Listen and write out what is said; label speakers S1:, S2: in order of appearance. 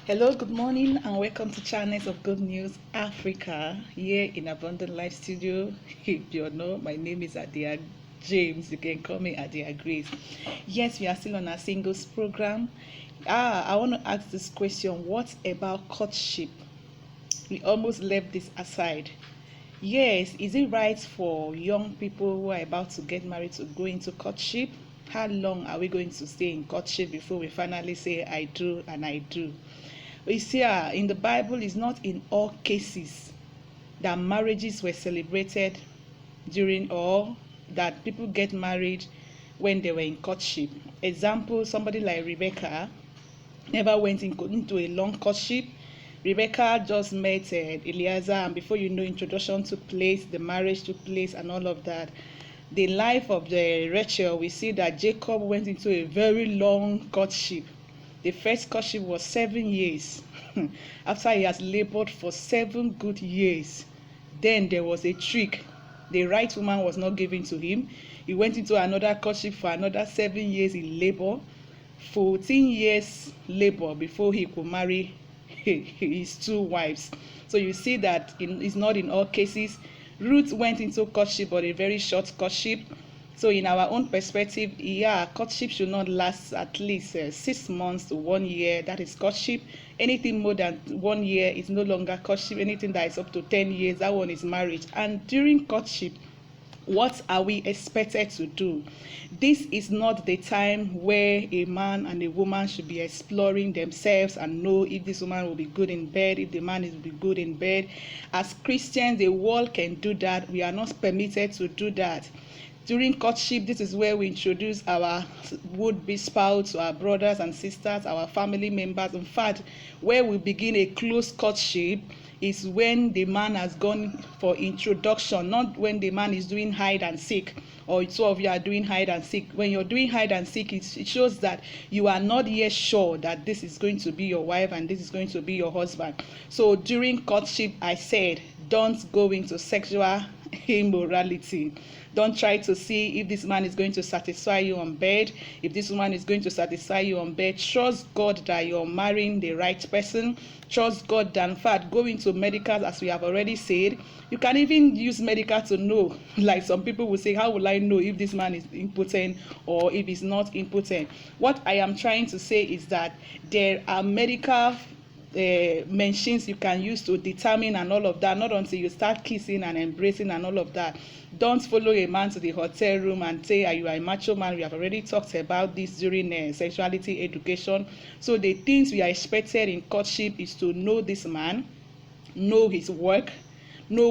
S1: Hello, good morning, and welcome to Channels of Good News Africa here in Abundant Life Studio. If you know, my name is Adia James. You can call me Adia Grace. Yes, we are still on our singles program. I want to ask this question: what about courtship? We almost left this aside. Yes, is it right for young people who are about to get married to go into courtship? How long are we going to stay in courtship before we finally say I do and I do? We see in the Bible, it's not in all cases that marriages were celebrated during or that people get married when they were in courtship. Example, somebody like Rebecca never went into a long courtship. Rebecca just met Eliezer, and before you know, introduction took place, the marriage took place, and all of that. The life of the Rachel, we see that Jacob went into a very long courtship. The first courtship was 7 years. After he has labored for 7 good years, then there was a trick. The right woman was not given to him. He went into another courtship for another 7 years in labor, 14 years labor before he could marry his 2 wives. So you see that it's not in all cases. Ruth went into courtship, but a very short courtship. So in our own perspective, courtship should not last at least 6 months to 1 year. That is courtship. Anything more than 1 year is no longer courtship. Anything that is up to 10 years, that one is marriage. And during courtship, what are we expected to do? This is not the time where a man and a woman should be exploring themselves and know if this woman will be good in bed, if the man will be good in bed. As Christians, the world can do that. We are not permitted to do that. During courtship, this is where we introduce our would-be spouse to our brothers and sisters, our family members. In fact, where we begin a close courtship is when the man has gone for introduction, not when the man is doing hide and seek, or 2 of you are doing hide and seek. When you're doing hide and seek, it shows that you are not yet sure that this is going to be your wife and this is going to be your husband. So during courtship, I said, don't go into sexual immorality. Don't try to see if this man is going to satisfy you on bed, if this woman is going to satisfy you on bed. Trust God that you're marrying the right person. Trust God that, in fact, go into medical, as we have already said. You can even use medical to know. Like some people will say, how will I know if this man is impotent or if he's not impotent? What I am trying to say is that there are medical mentions you can use to determine and all of that, not until you start kissing and embracing and all of that. Don't follow a man to the hotel room and say, are you a macho man? We have already talked about this during sexuality education. So the things we are expected in courtship is to know this man, know his work, know